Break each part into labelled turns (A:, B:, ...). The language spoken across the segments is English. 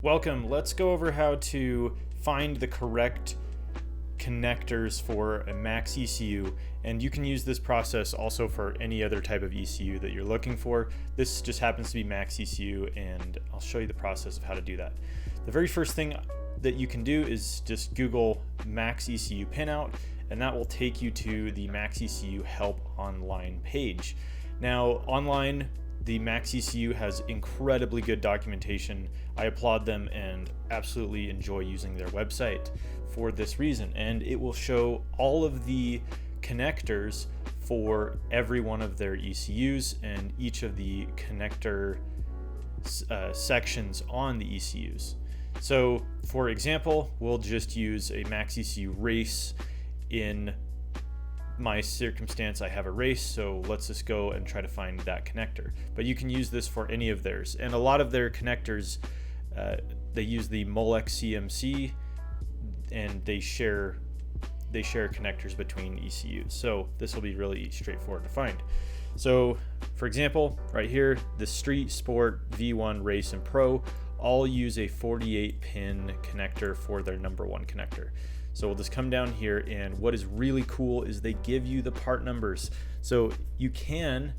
A: Welcome. Let's go over how to find the correct connectors for a Maxxecu, and you can use this process also for any other type of ECU that you're looking for. This just happens to be Maxxecu, and I'll show you the process of how to do that. The very first thing that you can do is just Google Maxxecu pinout, and that will take you to the Maxxecu help online page. Now, online, the Maxxecu has incredibly good documentation. I applaud them and absolutely enjoy using their website for this reason. And it will show all of the connectors for every one of their ECUs and each of the connector sections on the ECUs. So for example, we'll just use a Maxxecu race. In my circumstance, I have a race, so let's just go and try to find that connector. But you can use this for any of theirs, and a lot of their connectors, they use the Molex CMC, and they share connectors between ECUs. So this will be really straightforward to find. So for example, right here, the Street, Sport, V1, Race, and Pro all use a 48-pin connector for their number one connector. So we'll just come down here, and what is really cool is they give you the part numbers. So you can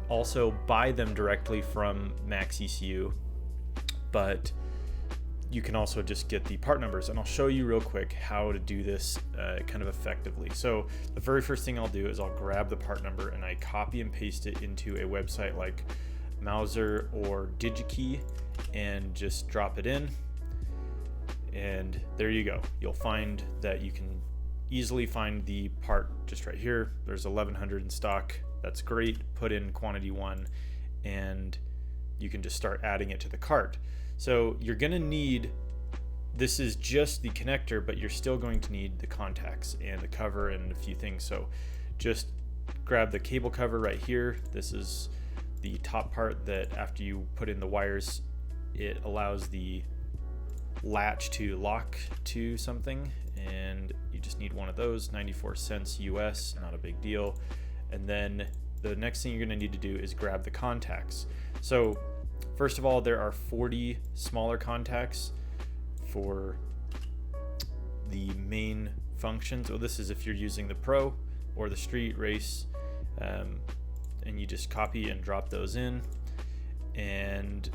A: also buy them directly from Maxxecu, but you can also just get the part numbers, and I'll show you real quick how to do this kind of effectively. So the very first thing I'll do is I'll grab the part number and I copy and paste it into a website like Mauser or DigiKey and just drop it in. And there you go. You'll find that you can easily find the part just right here. There's 1100 in stock. That's great. Put in quantity 1 and you can just start adding it to the cart. So you're going to need, this is just the connector, but you're still going to need the contacts and the cover and a few things. So just grab the cable cover right here. This is the top part that after you put in the wires, it allows the latch to lock to something, and you just need one of those. 94 cents US, not a big deal. And then the next thing you're going to need to do is grab the contacts. So first of all, there are 40 smaller contacts for the main functions. So this is if you're using the Pro or the Street, Race, and you just copy and drop those in and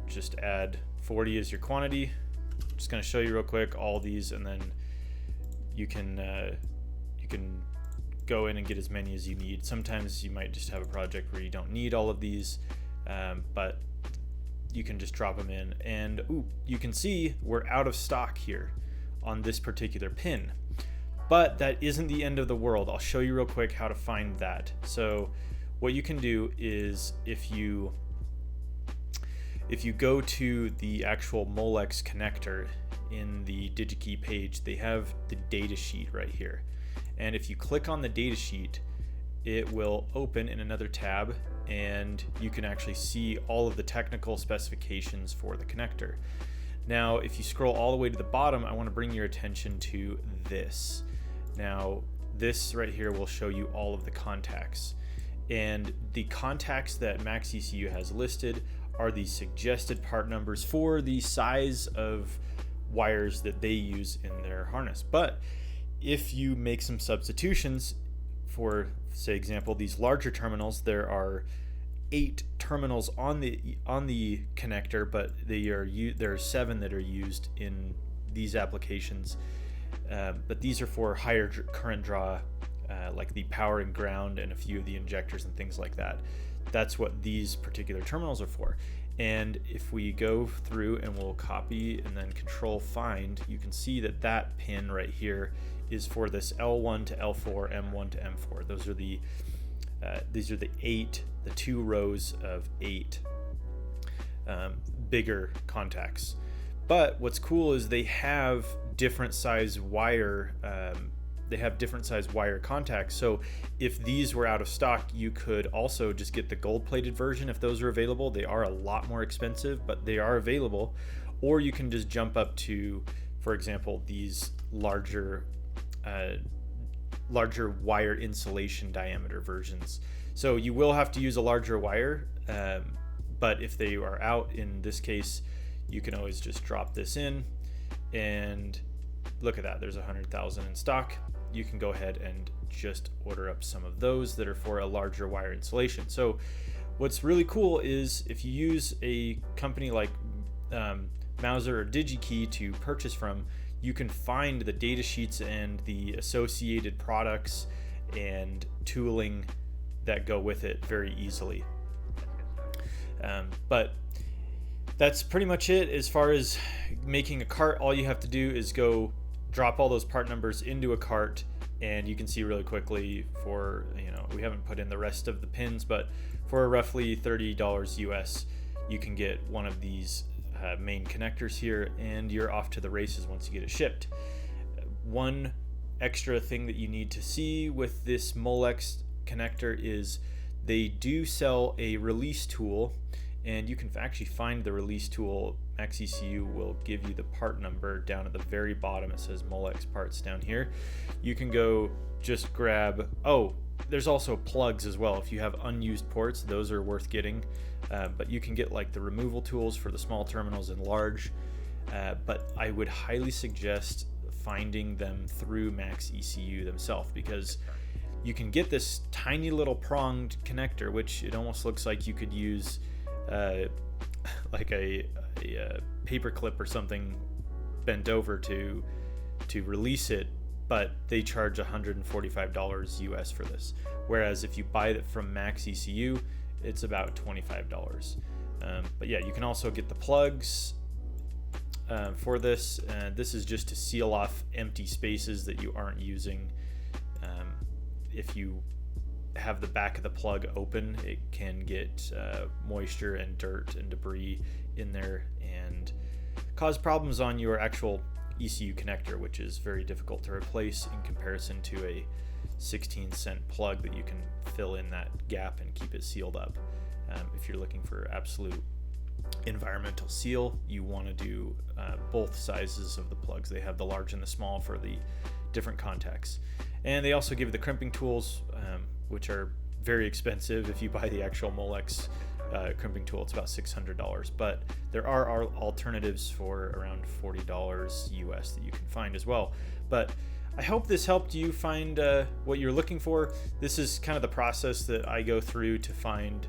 A: just add 40 as your quantity. I'm just going to show you real quick all these, and then you can go in and get as many as you need. Sometimes you might just have a project where you don't need all of these, but you can just drop them in, and you can see we're out of stock here on this particular pin. But that isn't the end of the world. I'll show you real quick how to find that. So what you can do is if you go to the actual Molex connector in the DigiKey page, they have the data sheet right here. And if you click on the data sheet, it will open in another tab, and you can actually see all of the technical specifications for the connector. Now, if you scroll all the way to the bottom, I want to bring your attention to this. Now, this right here will show you all of the contacts. And the contacts that Maxxecu has listed are the suggested part numbers for the size of wires that they use in their harness. But if you make some substitutions for, say, example, these larger terminals, there are 8 terminals on the connector, but there are 7 that are used in these applications. But these are for higher current draw, like the power and ground and a few of the injectors and things like that. That's what these particular terminals are for. And if we go through and we'll copy and then control find, you can see that that pin right here is for this L1 to L4, M1 to M4. Those are these are the 2 rows of 8 bigger contacts. But what's cool is they have different size wire. They have different size wire contacts. So if these were out of stock, you could also just get the gold-plated version if those are available. They are a lot more expensive, but they are available. Or you can just jump up to, for example, these larger wire insulation diameter versions. So you will have to use a larger wire, but if they are out, in this case, you can always just drop this in, and look at that, there's 100,000 in stock. You can go ahead and just order up some of those that are for a larger wire installation. So what's really cool is if you use a company like Mouser or DigiKey to purchase from, you can find the data sheets and the associated products and tooling that go with it very easily. But that's pretty much it as far as making a cart. All you have to do is go drop all those part numbers into a cart, and you can see really quickly for, we haven't put in the rest of the pins, but for roughly $30 US, you can get one of these main connectors here, and you're off to the races once you get it shipped. One extra thing that you need to see with this Molex connector is they do sell a release tool, and you can actually find the release tool. Maxxecu will give you the part number down at the very bottom. It says Molex parts down here. You can go just grab, there's also plugs as well. If you have unused ports, those are worth getting. But you can get like the removal tools for the small terminals and large. But I would highly suggest finding them through Maxxecu themselves, because you can get this tiny little pronged connector, which it almost looks like you could use like a paper clip or something bent over to release it, but they charge $145 US for this. Whereas if you buy it from Maxxecu, it's about $25. But yeah, you can also get the plugs for this. This is just to seal off empty spaces that you aren't using. If you have the back of the plug open, it can get moisture and dirt and debris in there and cause problems on your actual ECU connector, which is very difficult to replace in comparison to a 16-cent plug that you can fill in that gap and keep it sealed up. If you're looking for absolute environmental seal, you want to do both sizes of the plugs. They have the large and the small for the different contacts. And they also give the crimping tools, which are very expensive. If you buy the actual Molex crimping tool, it's about $600. But there are alternatives for around $40 US that you can find as well. But I hope this helped you find what you're looking for. This is kind of the process that I go through to find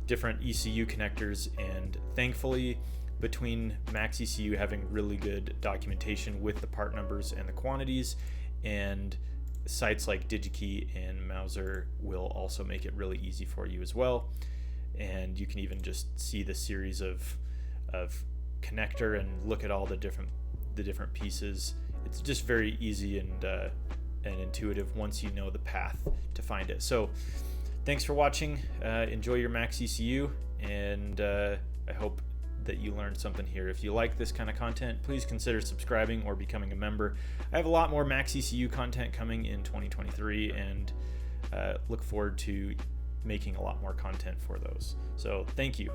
A: different ECU connectors, and thankfully between Maxxecu having really good documentation with the part numbers and the quantities, and sites like DigiKey and Mouser will also make it really easy for you as well. And you can even just see the series of connector and look at all the different pieces. It's just very easy and intuitive once you know the path to find it. So thanks for watching. Enjoy your Maxxecu, and I hope that you learned something here. If you like this kind of content, please consider subscribing or becoming a member. I have a lot more Maxxecu content coming in 2023, and look forward to making a lot more content for those. So thank you.